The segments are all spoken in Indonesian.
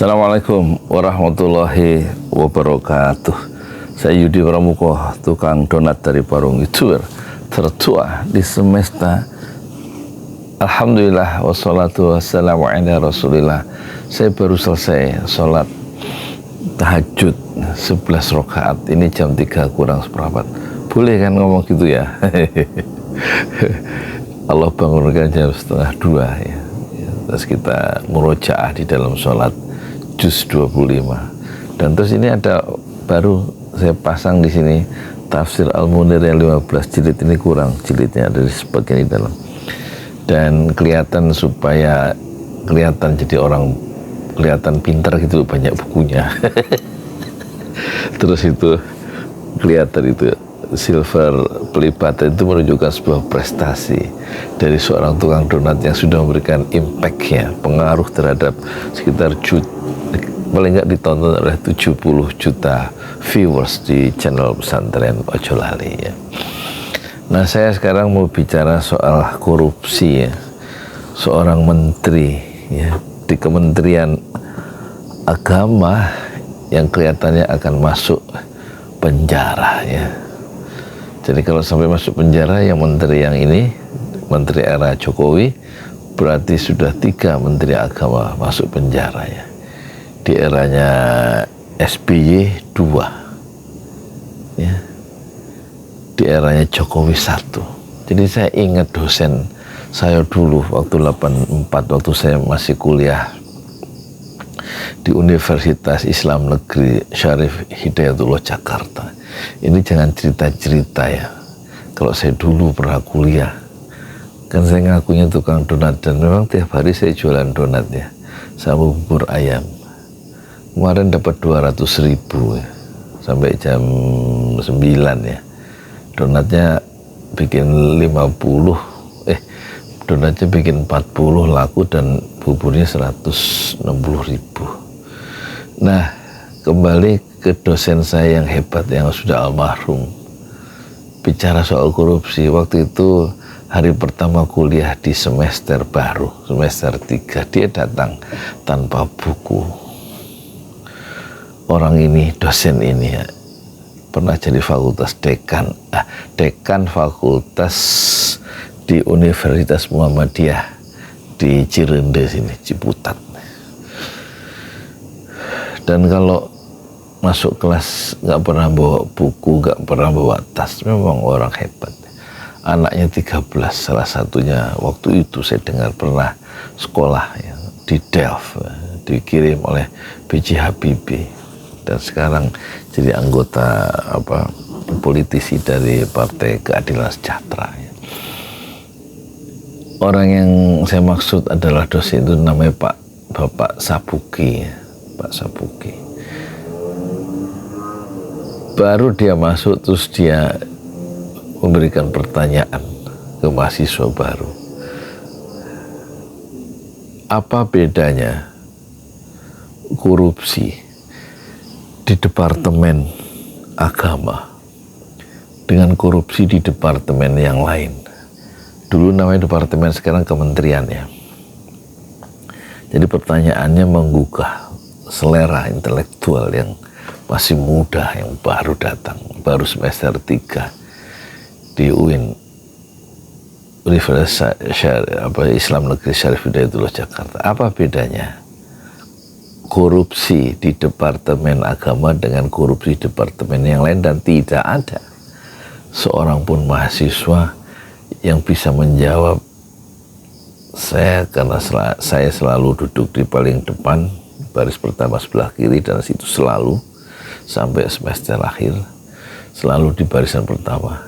Assalamualaikum warahmatullahi wabarakatuh. Saya Yudi Pramuko, tukang donat dari Parung, YouTuber tertua di semesta. Alhamdulillah wassalatu wassalamu ala rasulillah. Saya baru selesai sholat tahajud 11 rakaat. Ini jam 3 kurang seperempat. Boleh kan ngomong gitu ya? Allah bangunkan jam setengah 2 ya. Terus kita murojaah di dalam sholat juz 25. Dan terus ini ada baru saya pasang di sini tafsir Al-Munir yang 15 jilid, ini kurang jilidnya dari sebagian di dalam. Dan kelihatan supaya kelihatan jadi orang kelihatan pintar gitu, banyak bukunya. Terus itu kelihatan itu silver pelibatan itu menunjukkan sebuah prestasi dari seorang tukang donat yang sudah memberikan impact-nya, pengaruh terhadap sekitar paling nggak ditonton oleh 70 juta viewers di channel pesantren Ojo Lali ya. Nah, saya sekarang mau bicara soal korupsi ya. Seorang menteri ya di Kementerian Agama yang kelihatannya akan masuk penjara ya. Jadi kalau sampai masuk penjara yang menteri yang ini, menteri era Jokowi, berarti sudah 3 menteri agama masuk penjara ya. Di eranya SBY 2 ya. Di eranya Jokowi 1. Jadi saya ingat dosen saya dulu waktu 84, waktu saya masih kuliah di Universitas Islam Negeri Syarif Hidayatullah Jakarta. Ini jangan cerita-cerita ya. Kalau saya dulu pernah kuliah, kan saya ngakunya tukang donat, dan memang tiap hari saya jualan donat ya, sama bubur ayam. Kemarin dapat 200.000 ya, sampai jam 9 ya. Donatnya bikin 50, donatnya bikin 40 laku, dan buburnya 160.000. Nah, kembali ke dosen saya yang hebat yang sudah almarhum, bicara soal korupsi. Waktu itu hari pertama kuliah di semester baru, semester 3, dia datang tanpa buku. Orang ini, dosen ini ya, pernah jadi fakultas dekan fakultas di Universitas Muhammadiyah di Cirende sini, Ciputat. Dan kalau masuk kelas nggak pernah bawa buku, nggak pernah bawa tas, memang orang hebat. Anaknya 13, salah satunya waktu itu saya dengar pernah sekolah ya, di Delft, dikirim oleh B.J. Habibie, dan sekarang jadi anggota politisi dari Partai Keadilan Sejahtera ya. Orang yang saya maksud adalah dosen itu namanya Bapak Sabuki ya. Pak Sabuki. Baru dia masuk, terus dia memberikan pertanyaan ke mahasiswa baru. Apa bedanya korupsi di Departemen Agama dengan korupsi di departemen yang lain? Dulu namanya departemen, sekarang kementerian ya. Jadi pertanyaannya menggugah selera intelektual yang masih muda, yang baru datang, baru semester 3 di UIN, Universitas Islam Negeri Syarif Hidayatullah Jakarta. Apa bedanya korupsi di Departemen Agama dengan korupsi di departemen yang lain? Dan tidak ada seorang pun mahasiswa yang bisa menjawab. Karena saya selalu duduk di paling depan, baris pertama sebelah kiri, dan situ selalu sampai semester akhir selalu di barisan pertama.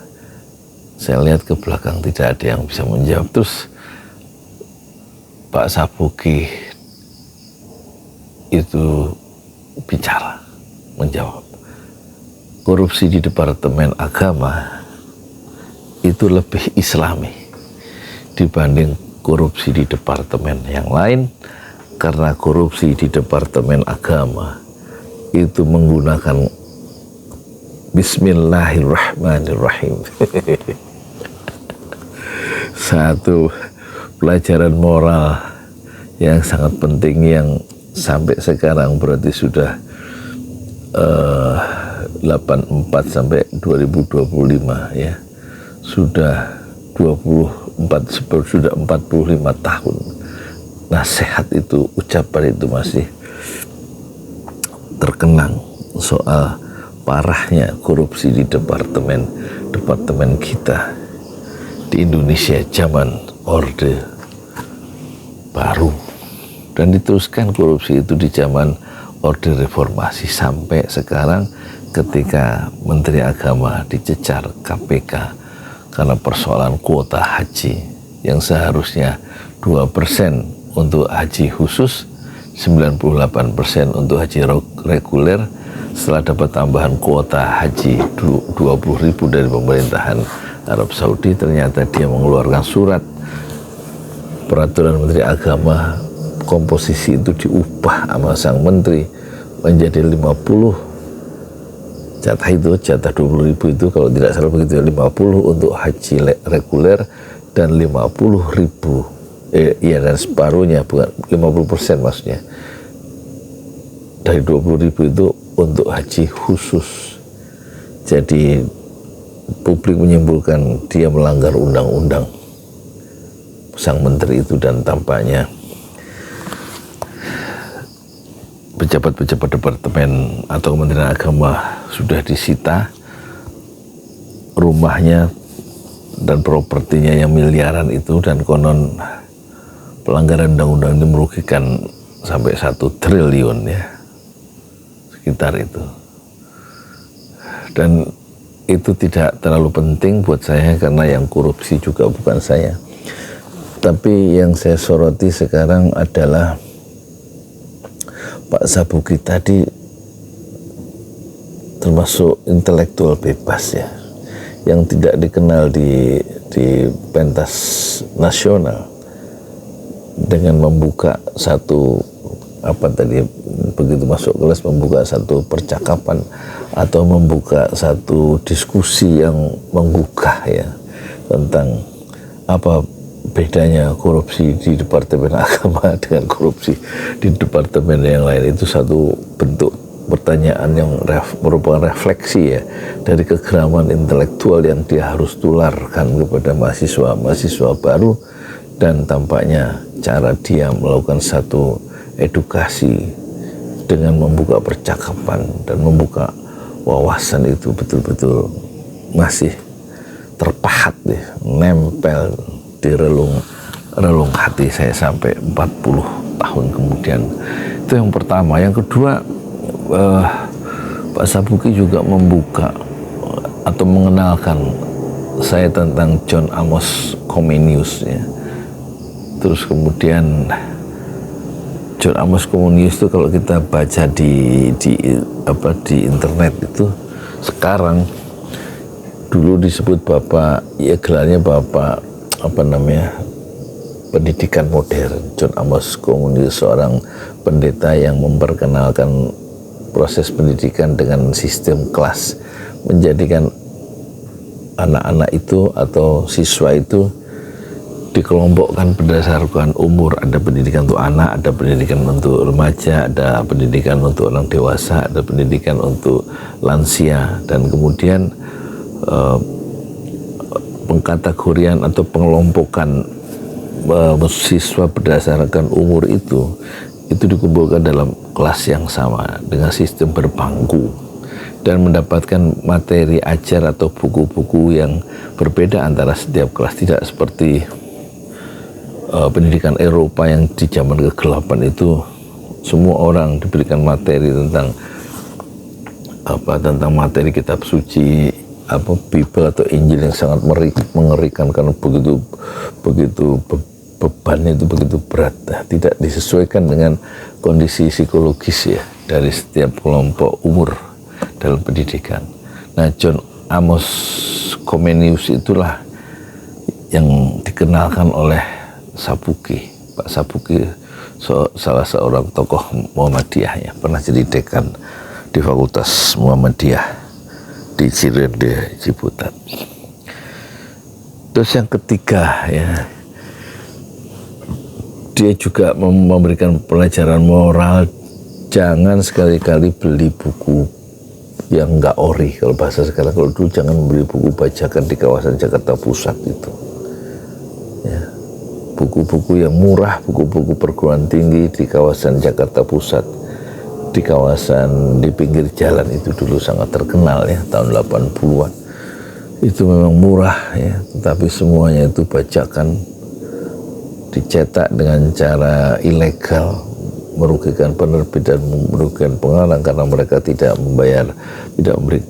Saya lihat ke belakang, tidak ada yang bisa menjawab. Terus Pak Sabuki itu bicara, menjawab, korupsi di Departemen Agama itu lebih islami dibanding korupsi di departemen yang lain, karena korupsi di Departemen Agama itu menggunakan Bismillahirrahmanirrahim. Satu pelajaran moral yang sangat penting yang sampai sekarang berarti sudah 84 sampai 2025 ya, sudah 45 tahun. Nasihat itu, ucapan itu masih terkenang soal parahnya korupsi di departemen kita di Indonesia zaman Orde Baru, dan diteruskan korupsi itu di zaman Orde Reformasi sampai sekarang ketika Menteri Agama dicecar KPK karena persoalan kuota haji yang seharusnya 2% untuk haji khusus, 98% untuk haji reguler. Setelah dapat tambahan kuota haji 20.000 dari pemerintahan Arab Saudi, ternyata dia mengeluarkan surat peraturan Menteri Agama, komposisi itu diubah sama sang menteri menjadi 50 jatah, itu jatah 20.000 itu kalau tidak salah begitu, 50 untuk haji reguler dan 50.000 dan separuhnya, bukan 50% maksudnya, dari 20.000 itu untuk haji khusus. Jadi publik menyimpulkan dia melanggar undang-undang, sang menteri itu, dan tampaknya pejabat-pejabat departemen atau Kementerian Agama sudah disita rumahnya dan propertinya yang miliaran itu, dan konon pelanggaran undang-undang ini merugikan sampai 1 triliun ya, sekitar itu. Dan itu tidak terlalu penting buat saya karena yang korupsi juga bukan saya. Tapi yang saya soroti sekarang adalah Pak Sabuki tadi termasuk intelektual bebas ya, yang tidak dikenal di pentas nasional, dengan membuka satu begitu masuk kelas membuka satu percakapan atau membuka satu diskusi yang menggugah ya, tentang apa bedanya korupsi di Departemen Agama dengan korupsi di departemen yang lain. Itu satu bentuk pertanyaan yang merupakan refleksi ya dari kegeraman intelektual yang dia harus tularkan kepada mahasiswa baru, dan tampaknya cara dia melakukan satu edukasi dengan membuka percakapan dan membuka wawasan itu betul-betul masih terpahat deh, nempel di relung hati saya sampai 40 tahun kemudian. Itu yang pertama. Yang kedua, Pak Sabuki juga membuka atau mengenalkan saya tentang John Amos Comenius ya. Terus kemudian John Amos Comenius itu kalau kita baca di internet itu sekarang, dulu disebut Bapak, ya gelarnya Bapak pendidikan modern. John Amos Comenius seorang pendeta yang memperkenalkan proses pendidikan dengan sistem kelas, menjadikan anak-anak itu atau siswa itu dikelompokkan berdasarkan umur. Ada pendidikan untuk anak, ada pendidikan untuk remaja, ada pendidikan untuk orang dewasa, ada pendidikan untuk lansia, dan kemudian pengkategorian atau pengelompokan siswa berdasarkan umur itu dikumpulkan dalam kelas yang sama dengan sistem berbangku dan mendapatkan materi ajar atau buku-buku yang berbeda antara setiap kelas. Tidak seperti pendidikan Eropa yang di zaman kegelapan itu semua orang diberikan materi tentang materi kitab suci, Bible atau Injil yang sangat mengerikan karena begitu bebannya itu begitu berat, tidak disesuaikan dengan kondisi psikologis ya dari setiap kelompok umur dalam pendidikan. Nah, John Amos Comenius itulah yang dikenalkan oleh Sabuki. Pak Sabuki salah seorang tokoh Muhammadiyah ya, pernah jadi dekan di Fakultas Muhammadiyah di Cirende, Ciputat. Terus yang ketiga ya, dia juga memberikan pelajaran moral. Jangan sekali-kali beli buku yang nggak ori, kalau bahasa sekarang. Kalau dulu jangan beli buku bajakan di kawasan Jakarta Pusat itu ya. Buku-buku yang murah, buku-buku perguruan tinggi di kawasan Jakarta Pusat, di kawasan di pinggir jalan itu dulu sangat terkenal ya, tahun 80-an. Itu memang murah ya, tetapi semuanya itu bajakan, dicetak dengan cara ilegal, merugikan penerbit dan merugikan pengarang karena mereka tidak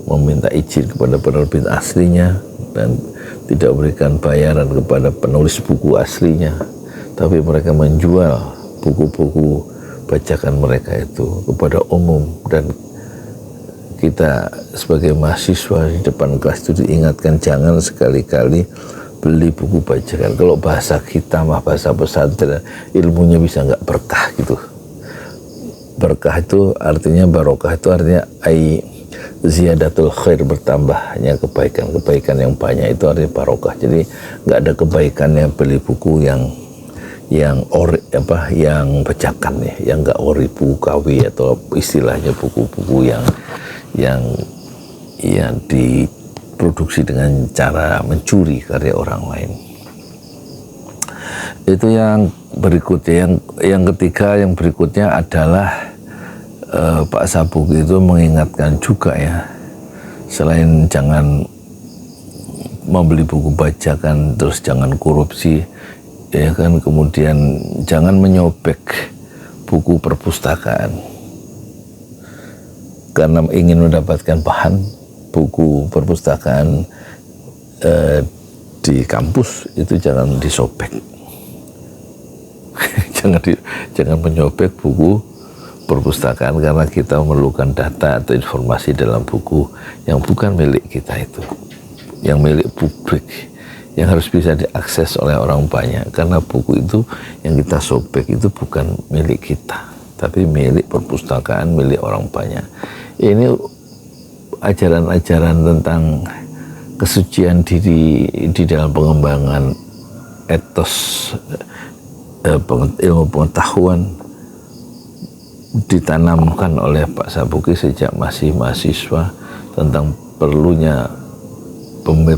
meminta izin kepada penerbit aslinya dan tidak memberikan bayaran kepada penulis buku aslinya, tapi mereka menjual buku-buku bajakan mereka itu kepada umum. Dan kita sebagai mahasiswa di depan kelas itu diingatkan jangan sekali-kali beli buku bajakan. Kalau bahasa kita mah bahasa pesantren, ilmunya bisa nggak berkah gitu. Berkah itu artinya, barokah itu artinya ziyadatul khair, bertambahnya kebaikan yang banyak, itu artinya barokah. Jadi nggak ada kebaikannya beli buku yang bajakan ya, yang nggak ori, buku KW atau istilahnya buku-buku yang diproduksi dengan cara mencuri karya orang lain. Itu yang berikutnya. Yang ketiga, yang berikutnya adalah Pak Sabuki itu mengingatkan juga ya, selain jangan membeli buku bajakan, terus jangan korupsi ya kan, kemudian jangan menyobek buku perpustakaan karena ingin mendapatkan bahan buku perpustakaan di kampus itu jangan disobek. jangan menyobek buku perpustakaan karena kita memerlukan data atau informasi dalam buku yang bukan milik kita, itu yang milik publik, yang harus bisa diakses oleh orang banyak. Karena buku itu yang kita sobek itu bukan milik kita, tapi milik perpustakaan, milik orang banyak. Ini ajaran-ajaran tentang kesucian diri di dalam pengembangan etos ilmu pengetahuan ditanamkan oleh Pak Sabuki sejak masih mahasiswa, tentang perlunya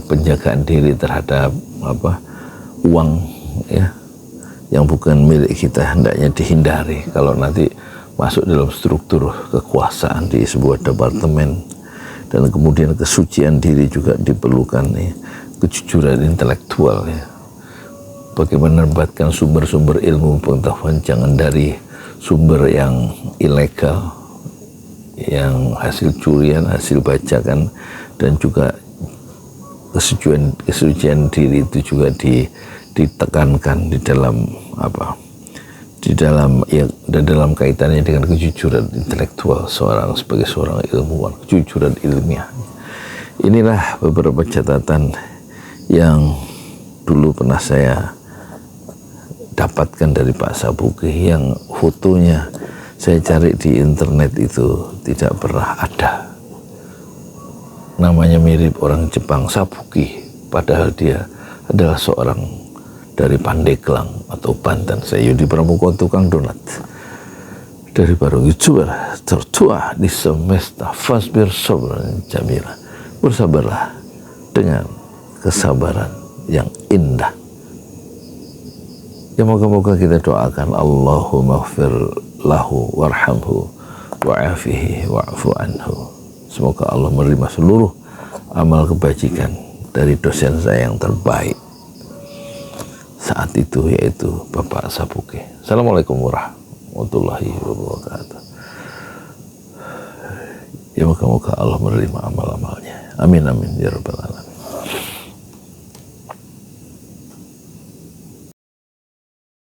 penjagaan diri terhadap uang ya yang bukan milik kita, hendaknya dihindari kalau nanti masuk dalam struktur kekuasaan di sebuah departemen. Dan kemudian kesucian diri juga diperlukan ya, kejujuran intelektual ya, bagaimana mendapatkan sumber-sumber ilmu pengetahuan jangan dari sumber yang ilegal, yang hasil curian, hasil bajakan. Dan juga kesucian diri itu juga ditekankan di dalam dalam kaitannya dengan kejujuran intelektual sebagai seorang ilmuwan, kejujuran ilmiah. Inilah beberapa catatan yang dulu pernah saya dapatkan dari Pak Sabuki, yang fotonya saya cari di internet itu tidak pernah ada. Namanya mirip orang Jepang, Sabuki, padahal dia adalah seorang dari Pandeglang atau Banten. Saya Yudi Pramuko, tukang donat dari Barung, YouTuber tertua di semesta. Fasbir sabran jamila, bersabarlah dengan kesabaran yang indah. Ya, moga-moga kita doakan Allahumma ighfir lahu warhamhu wa'afihi wa'fu anhu. Semoga Allah menerima seluruh amal kebajikan dari dosen saya yang terbaik saat itu, yaitu Bapak Sabuki. Assalamualaikum warahmatullahi wabarakatuh. Ya, moga-moga Allah menerima amal-amalnya. Amin amin ya rabbal alamin.